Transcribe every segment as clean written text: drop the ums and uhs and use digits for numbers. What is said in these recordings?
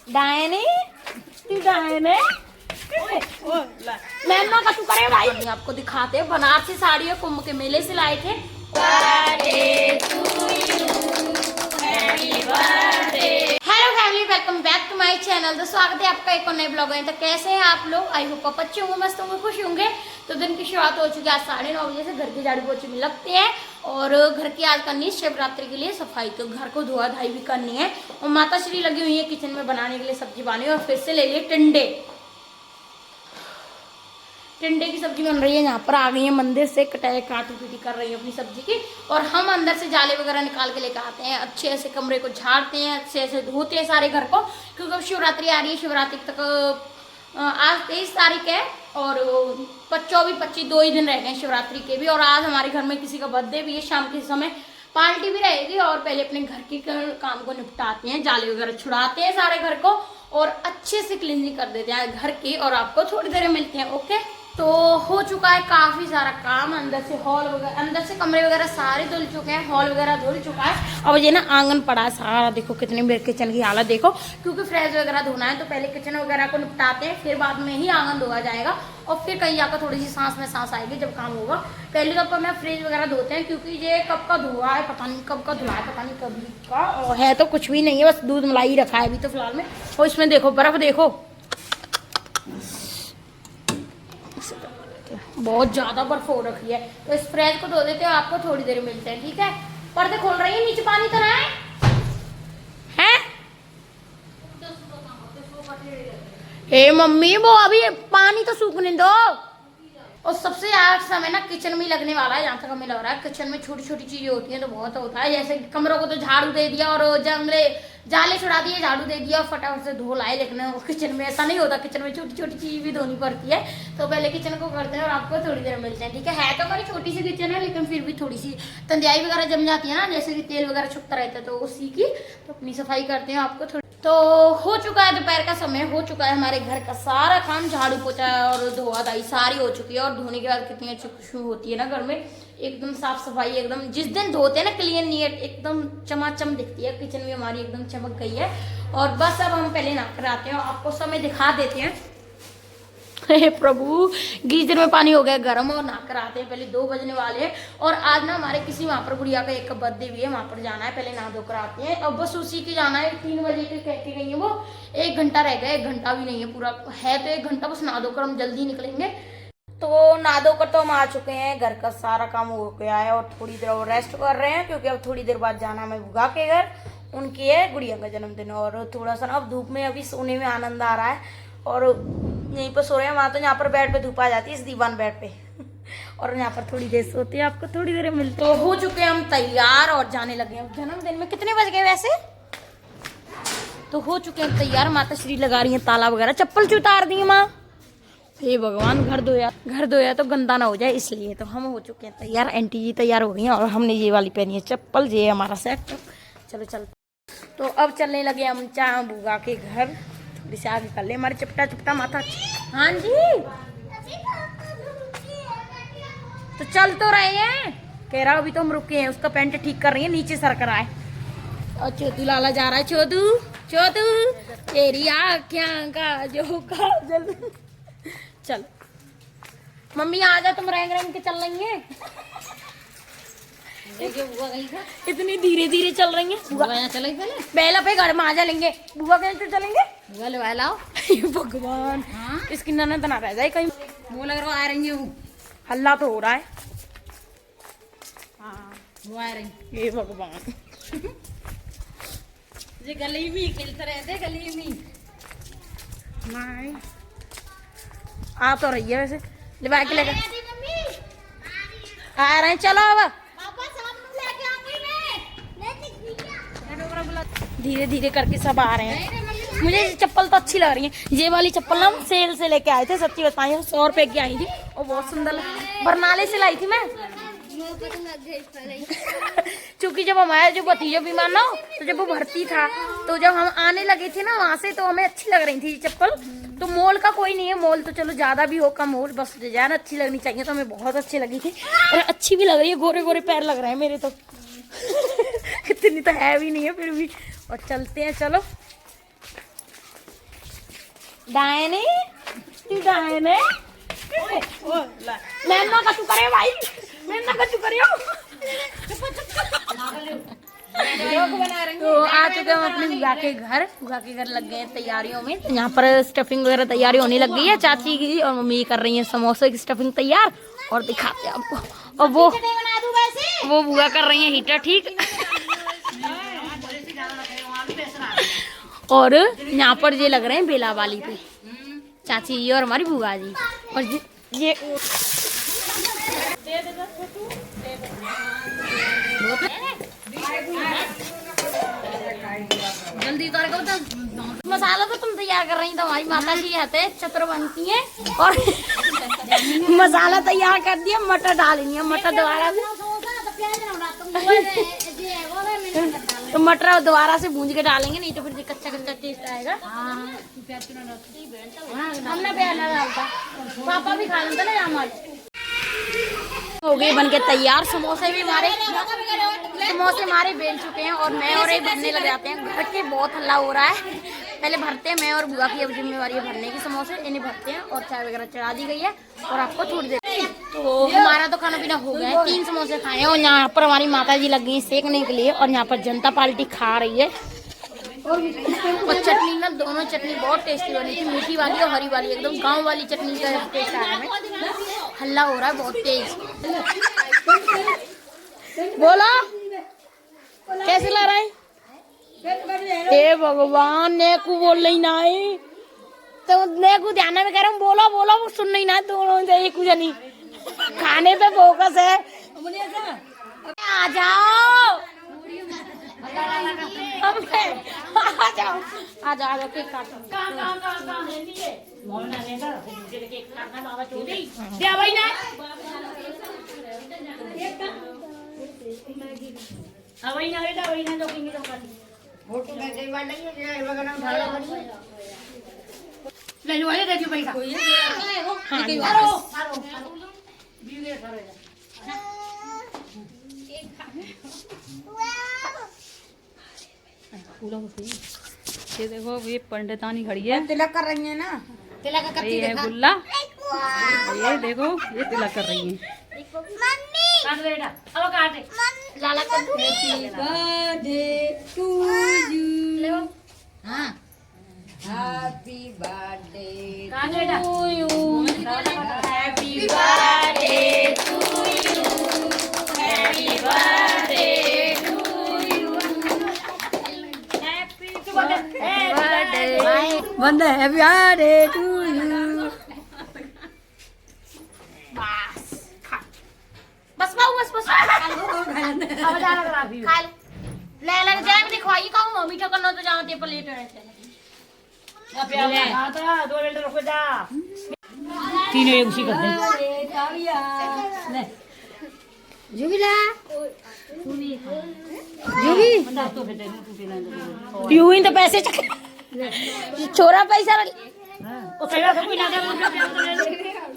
Diane तू Diane ma'am का तू करे भाई। आपको दिखाते हैं बनारसी साड़ी कुंभ के मेले से लाए थे। Hello family, welcome back to my channel. तो स्वागत है आपका एक और नए ब्लॉग में। तो कैसे हैं आप लोग? आई होप आप अच्छे होंगे, मस्त होंगे, खुश होंगे। तो दिन की शुरुआत हो चुकी है आज 9:30 बजे से। घर की झाड़ू पोछे में लगते हैं और घर की आज करनी है शिवरात्रि के लिए सफाई। तो घर को धोआ धाई भी करनी है और माता श्री लगी हुई है किचन में बनाने के लिए सब्जी पानी। और फिर से ले लिए टिंडे की सब्जी बन रही है। यहाँ पर आ गई है मंदिर से, कटाई काटी पीटी कर रही है अपनी सब्जी की। और हम अंदर से जाले वगैरह निकाल के लेकर आते हैं, अच्छे से कमरे को झाड़ते हैं, अच्छे से धोते हैं सारे घर को, क्योंकि अब शिवरात्रि आ रही है। शिवरात्रि तक आज 23 तारीख है और 24-25 2 ही दिन रह गए शिवरात्रि के भी। और आज हमारे घर में किसी का बर्थडे भी है, शाम के समय पार्टी भी रहेगी। और पहले अपने घर के काम को निपटाते हैं, जाले वगैरह छुड़ाते हैं सारे घर को और अच्छे से क्लीनिंग कर देते हैं घर की। और आपको थोड़ी देर में मिलते हैं, ओके। तो हो चुका है काफी सारा काम। अंदर से हॉल वगैरह, अंदर से कमरे वगैरह सारे धुल चुके हैं, हॉल वगैरह धुल चुका है। अब ये ना आंगन पड़ा है सारा। देखो कितनी मेरे किचन की हालत देखो, क्योंकि फ्रेश वगैरह धोना है। तो पहले किचन वगैरह को निपटाते हैं, फिर बाद में ही आंगन धोआ जाएगा। और फिर कहीं जाकर थोड़ी सी सांस में सांस आएगी जब काम होगा। पहले तो अपना फ्रिज वगैरह धोते हैं, क्योंकि ये कब का धुआ है पता नहीं, कब का धुआ है पता नहीं, कभी का। और है तो कुछ भी नहीं है, बस दूध मलाई रखा है अभी तो फिलहाल में। और इसमें देखो बर्फ, देखो बहुत ज्यादा बर्फ हो रखी है। तो इस फ्रिज को धो देते हैं, आपको थोड़ी देर मिलते हैं, ठीक है। पर्दे खोल रही है, नीचे पानी तो है ए मम्मी, वो अभी पानी तो सूखने दो। और सबसे ज्यादा समय ना किचन में लगने वाला है, जहाँ तक हमें लग रहा है। किचन में छोटी छोटी चीजें होती हैं तो बहुत होता है। जैसे कमरों को तो झाड़ू दे दिया और जंगले जाले छुड़ा दिए, झाड़ू दे दिया और फटाफट से धो लाए। लेकिन किचन में ऐसा नहीं होता, किचन में छोटी छोटी चीज भी धोनी पड़ती है। तो पहले किचन को करते हैं और आपको थोड़ी देर मिलते हैं, ठीक है तो हमारी छोटी सी किचन है, लेकिन फिर भी थोड़ी सी तंजाई वगैरह जम जाती है ना, जैसे कि तेल वगैरह छुपता रहता है, तो उसी की तो अपनी सफाई करते हैं आपको थोड़ी। तो हो चुका है दोपहर का समय, हो चुका है हमारे घर का सारा काम, झाड़ू पोछा और धोआ धाई सारी हो चुकी है। और धोने के बाद कितनी अच्छी खुशबू होती है ना घर में, एकदम साफ सफाई, एकदम जिस दिन धोते हैं ना क्लीन नीट, एकदम चमाचम दिखती है किचन में हमारी, एकदम चमक गई है। और बस अब हम पहले नहा कर आते हैं, आपको समय दिखा देते हैं। हे प्रभु, गीजर में पानी हो गया गर्म और नहा कर आते हैं। पहले 2 बजने वाले हैं और आज ना हमारे किसी वहाँ पर गुड़िया का एक बर्थडे भी है, वहाँ पर जाना है। पहले नहा धोकर आते हैं। अब बस उसी की जाना है, 3 बजे के कह के गई है वो। 1 घंटा रह गया, 1 घंटा भी नहीं है पूरा है, तो 1 घंटा बस नहा धोकर हम जल्दी निकलेंगे। तो नहा धोकर तो हम आ चुके हैं, घर का सारा काम हो गया है और थोड़ी देर और रेस्ट कर रहे हैं, क्योंकि अब थोड़ी देर बाद जाना हमें बुआ के घर, उनकी है गुड़िया का जन्मदिन। और थोड़ा सा ना अब धूप में अभी सोने में आनंद आ रहा है और यहीं पर सो रहे हैं। वहाँ तो यहाँ पर बेड पे धूप आ जाती है, इस दीवान बेड पे और यहाँ पर थोड़ी देर सोते हैं, आपको थोड़ी देर मिलते। तो हो चुके हैं हम तैयार और जाने लगे हैं जन्मदिन में। कितने बज गए वैसे? तो हो चुके हैं तैयार, माता श्री लगा रही है ताला वगैरह, चप्पल क्यों उतार दी माँ? हे भगवान, घर धोया तो गंदा ना हो जाए, इसलिए। तो हम हो चुके हैं तैयार, आंटी जी तैयार हो गई हैं और हमने ये वाली पहनी है चप्पल, ये हमारा सेट। चलो चलते। तो अब चलने लगे हम चाह बुआ के घर, थोड़ी से आगे कर ले हमारे चपटा चपटा माथा। हाँ जी, तो चल तो रहे हैं, कह रहा अभी तो हम रुके हैं, उसका पैंट ठीक कर रही है, नीचे सर कर आए। और चोदू लाला जा रहा है, चोदू चोदू तेरी आँखें का जो काजल। चल मम्मी आ जा, तुम रैंग रैंग के चल रही है, इतनी धीरे धीरे चल रही है। बुआ चलेंगे पहले पे घर में आ जाएंगे, बुआ कैसे चलेंगे? बुआ लगा लाओ। भगवान, इसकी ननद ना रह जाए कहीं। वो लग रहा आ रही हूँ, हल्ला तो हो रहा है। हाँ वो आ रही, ये भगवान। ये गली में खेलते रहते, गली में नहीं आ तो रही है वैसे, लिवा के लेकर आ रहे हैं। चलो अब धीरे धीरे करके सब आ रहे हैं। मुझे ये चप्पल तो अच्छी लग रही है, ये वाली चप्पल ना हम सेल से लेके आए थे, सच्ची बताई, 100 रुपए की आई थी और बहुत सुंदर, बरनाले से लाई थी मैं। क्योंकि जब हमारा जो भतीजा बीमार ना हो, तो जब वो भर्ती था, तो जब हम आने लगे थे ना वहाँ से, तो हमें अच्छी लग रही थी ये चप्पल। तो मोल का कोई नहीं है, मोल तो चलो ज्यादा भी हो कम हो, बस डिजाइन अच्छी लगनी चाहिए। तो हमें बहुत अच्छी लगी थी और अच्छी भी लग रही है, गोरे गोरे पैर लग रहे हैं मेरे तो। इतनी तो है भी नहीं है फिर भी। और चलते हैं, चलो डायने तू डायने मैं ना कछु करे भाई, मैं ना कछु करे। तो आ चुके हम अपने बुआ के घर। बुआ के घर लग गए हैं तैयारियों में। यहाँ पर स्टफिंग वगैरह तैयारी होने लग गई है। चाची की और मम्मी कर रही है समोसे की स्टफिंग तैयार, और दिखाते हैं आपको। और वो बुआ कर रही है हीटर ठीक। और यहाँ पर ये लग रहे हैं बेला वाली पे चाची जी और हमारी बुआ जी। और ये जल्दी कर तो मसाला तो तुम तैयार कर रही, तो हमारी माता जी आते चतुर बनती हैं और मसाला तैयार कर दिया। मटर डालनी है, मटर दोबारा तो मटर दोबारा से भूंज के डालेंगे, नहीं तो फिर कच्चा कच्चा टेस्ट आएगा। हमने प्याज ना डालता, पापा भी खा लेते ना। हमारे हो गए बन के तैयार समोसे भी हमारे बेल चुके हैं, और मैं और एक भरने लग जाते हैं। घर के बहुत हल्ला हो रहा है, पहले भरते हैं। मैं और बुआ की अब जिम्मेवारी है भरने की समोसे, इन्हें भरते हैं और चाय वगैरह चढ़ा दी गई है और आपको छोड़ देते हैं। तो हमारा तो खाना पीना हो गया है, 3 समोसे खाए हैं। और यहाँ पर हमारी माता जी लग गई सेकने के लिए, और यहाँ पर जनता पार्टी खा रही है। और चटनी ना, दोनों चटनी बहुत टेस्टी बनी थी, मीठी वाली और हरी वाली, एकदम गाँव वाली चटनी का टेस्ट आया है। हल्ला हो रहा है बहुत तेज। बोला कैसे ला रहा है? हे भगवान, नेकू बोल रही ना है तो नेकू ध्यान में कह रहा हूँ, बोला बोला वो सुन नहीं ना। दोनों एक जनी खाने पे फोकस है। आ जाओ आ जाओ केक काटो। ये देखो ये पंडितानी खड़ी है, तिलक कर रही है ना। तिलक का ये है गुल्ला। ये देखो ये तिलक कर रही है। काट बेटा, अब काटे लाला कद्दू। Happy birthday to you. हां happy birthday to you. Happy birthday to you. Happy birthday to you. Happy birthday Vande. Happy birthday to you. बस बस बस अब जाना करा भी खा ले लग जाए। मैं दिखवाई कहूं मीठा करना तो जाओ ते प्लेट है अब यार आता 2 लीटर रुक जा। 3 एक उसी कर दे ले जुबिला जुबी तो फिर टूटे ना यूं ही तो पैसे छोरा पैसा ओ पैसा कोई ना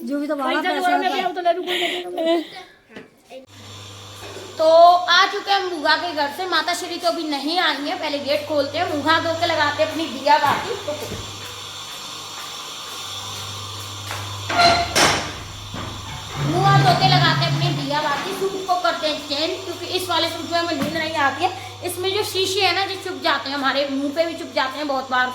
जुबी तो बाबा पैसा तो ले लूं। तो आ चुके हैं हम बुआ के घर से। माता श्री तो अभी नहीं आई है, पहले गेट खोलते हैं, मुँह हाथ धो के लगाते हैं अपनी दिया बाती। तो मुँह हाथ धो के लगाते हैं अपनी दिया बाती। सूट को करते हैं चेंज, क्योंकि इस वाले सूट में हमें नींद नहीं आती है। इसमें जो शीशे है ना जो चुप जाते हैं, हमारे मुंह पे भी चुप जाते हैं बहुत बार।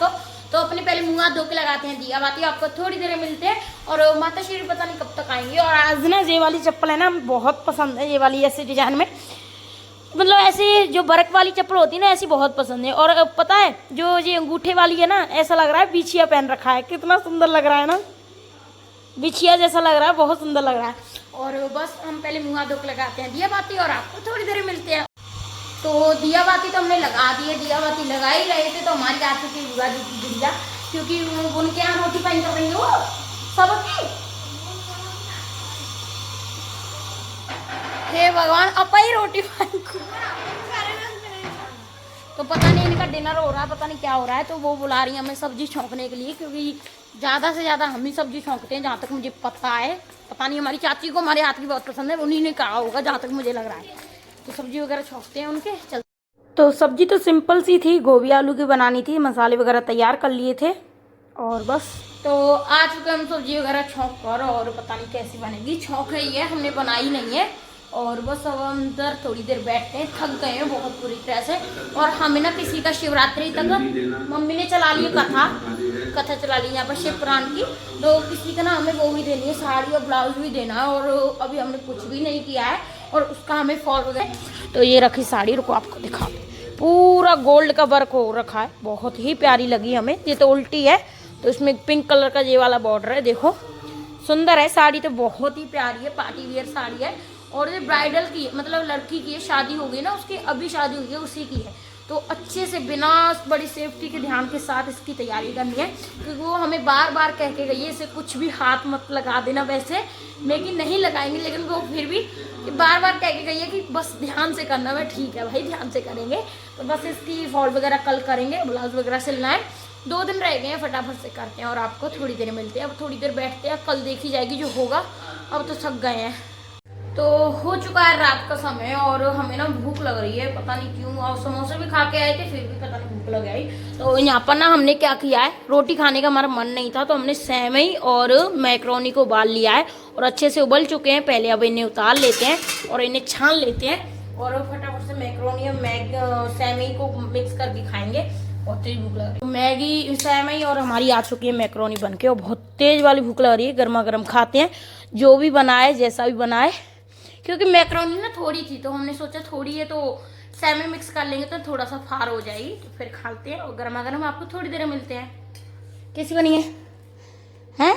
तो अपने पहले मुँह हाथ धो के लगाते हैं दिया बाती। आपको थोड़ी देर मिलते हैं, और माता श्री पता नहीं कब तक आएंगे। और आज ना ये वाली चप्पल है ना बहुत पसंद है, ये वाली ऐसे डिजाइन में, मतलब ऐसे जो बर्क वाली चप्पल होती है ना ऐसी बहुत पसंद है। और पता है जो ये अंगूठे वाली है ना, ऐसा लग रहा है बिछिया पहन रखा है। कितना सुंदर लग रहा है ना, बिछिया जैसा लग रहा है, बहुत सुंदर लग रहा है। और बस हम पहले मुँह हाथ धो के लगाते हैं दिया बाती, और आपको थोड़ी देर मिलते हैं। तो दिया बाती तो हमने लगा दी है, दिया बाती लगा ही रहे थे तो हमारी आ चुकी बुआ जी की गुड़िया, क्योंकि उनके यहाँ रोटी पानी कर रही है वो सबकी। हे भगवान, अपा ही रोटी पानी तो पता नहीं इनका डिनर हो रहा है, पता नहीं क्या हो रहा है। तो वो बुला रही है हमें सब्जी छौंकने के लिए, क्योंकि ज़्यादा से ज़्यादा हम ही सब्जी छौंकते हैं जहाँ तक मुझे पता है। पता नहीं हमारी चाची को हमारे हाथ की बहुत पसंद है, उन्हीं ने कहा होगा जहाँ तक मुझे लग रहा है। तो सब्जी वगैरह छौंकते हैं उनके। चल तो सब्जी तो सिंपल सी थी, गोभी आलू की बनानी थी, मसाले वगैरह तैयार कर लिए थे। और बस तो आ चुके हम सब्जी वगैरह छौंक कर, और पता नहीं कैसी बनेगी, छौंक है ये, हमने बनाई नहीं है। और बस अब हम इधर थोड़ी देर बैठते हैं, थक गए हैं बहुत बुरी तरह से। और हमें ना किसी का शिवरात्रि तक मम्मी ने चला ली कथा चला ली यहाँ पर शिव पुराण की, तो किसी का ना हमें वो भी देनी है, साड़ी और ब्लाउज भी देना है। और अभी हमने कुछ भी नहीं किया है और उसका हमें फॉल वगैरह। तो ये रखी साड़ी, रुको आपको दिखा, पूरा गोल्ड का वर्क हो रखा है, बहुत ही प्यारी लगी हमें। ये तो उल्टी है, तो इसमें पिंक कलर का ये वाला बॉर्डर है, देखो सुंदर है साड़ी, तो बहुत ही प्यारी है, पार्टी वियर साड़ी है। और ये ब्राइडल की है, मतलब लड़की की है, शादी हो गई ना उसकी, अभी शादी हुई है उसी की है। तो अच्छे से बिना बड़ी सेफ्टी के ध्यान के साथ इसकी तैयारी करनी है, क्योंकि वो हमें बार बार कह के गई है इसे कुछ भी हाथ मत लगा देना। वैसे लेकिन नहीं लगाएंगे, लेकिन वो फिर भी बार बार कह के गई है कि बस ध्यान से करना। मैं ठीक है भाई, ध्यान से करेंगे। तो बस इसकी फॉल वगैरह कल करेंगे, ब्लाउज वगैरह सिलना है, 2 दिन रह गए हैं, फटाफट से करते हैं और आपको थोड़ी देर मिलते हैं। अब थोड़ी देर बैठते हैं, कल देखी जाएगी जो होगा, अब तो थक गए हैं। तो हो चुका है रात का समय और हमें ना भूख लग रही है, पता नहीं क्यों। और समोसे भी खा के आए थे, फिर भी पता नहीं भूख लग आई। तो यहाँ पर ना हमने क्या किया है, रोटी खाने का हमारा मन नहीं था, तो हमने सेवई और मैक्रोनी को उबाल लिया है और अच्छे से उबल चुके हैं। पहले अब इन्हें उतार लेते हैं और इन्हें छान लेते हैं और फटाफट से मैक्रोनी और सेवई को मिक्स करके खाएंगे। बहुत तेज भूख लग रही है। मैगी, सेवई और हमारी आ चुकी है मैक्रोनी बन के, और बहुत तेज वाली भूख लग रही है। गर्मा गर्म खाते हैं, जो भी बनाए जैसा भी बनाए, क्योंकि मैक्रोनी ना थोड़ी थी, तो हमने सोचा थोड़ी है तो सेवई मिक्स कर लेंगे तो थोड़ा सा फार हो जाएगी। तो फिर खाते हैं और गर्मा गर्म आपको थोड़ी देर में मिलते हैं। कैसी बनी है? हैं?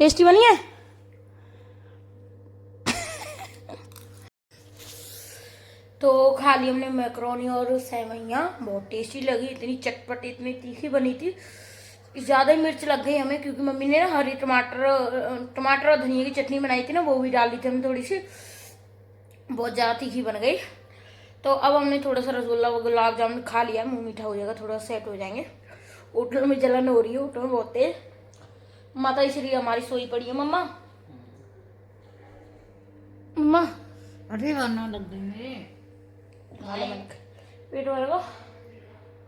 टेस्टी बनी है? तो खा ली हमने मैक्रोनी और सेवइयाँ, बहुत टेस्टी लगी, इतनी चटपटी, इतनी तीखी बनी थी। ज़्यादा ही मिर्च लग गई हमें, क्योंकि मम्मी ने ना हरी टमाटर और धनिया की चटनी बनाई थी ना, वो भी डाली थी हमने थोड़ी सी, बहुत ज़्यादा तीखी बन गई। तो अब हमने थोड़ा सा रसगुल्ला व गुलाब जामुन खा लिया, मुंह मीठा हो जाएगा, थोड़ा सेट हो जाएंगे। होटल में जलन हो रही है, होटल में बहुत तेज। माता श्री हमारी सोई पड़ी है। मम्मा मम्मा अरे खाना लग गई मेरे पेट भरेगा?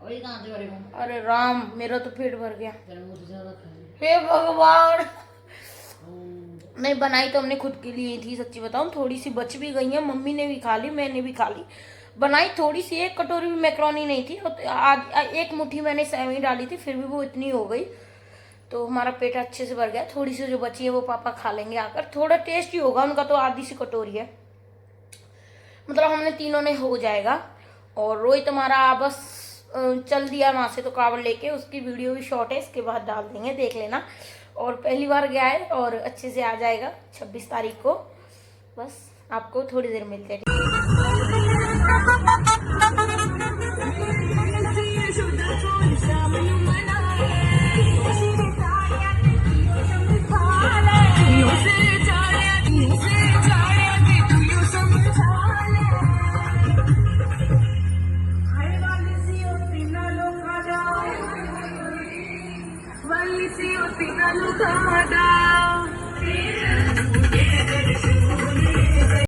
वही कहाँ से भरेगा? अरे राम, मेरा तो पेट भर गया। तेरा मुंह से ज्यादा खा लिया। हे भगवान, नहीं बनाई तो हमने खुद के लिए थी, सच्ची बताऊं, थोड़ी सी बच भी गई है, मम्मी ने भी खा ली, मैंने भी खा ली। बनाई थोड़ी सी, 1 कटोरी भी मैक्रोनी नहीं थी, और 1 मुट्ठी मैंने सेवई डाली थी, फिर भी वो इतनी हो गई। तो हमारा पेट अच्छे से भर गया। थोड़ी सी जो बची है वो पापा खा लेंगे आकर, थोड़ा टेस्टी होगा उनका, तो आधी सी कटोरी है, मतलब हमने तीनों ने हो जाएगा। और रोहित हमारा बस चल दिया वहाँ से तो कावड़ लेके, उसकी वीडियो भी शॉर्ट है, इसके बाद डाल देंगे, देख लेना। और पहली बार गया है और अच्छे से आ जाएगा 26 तारीख को। बस आपको थोड़ी देर मिलते हैं।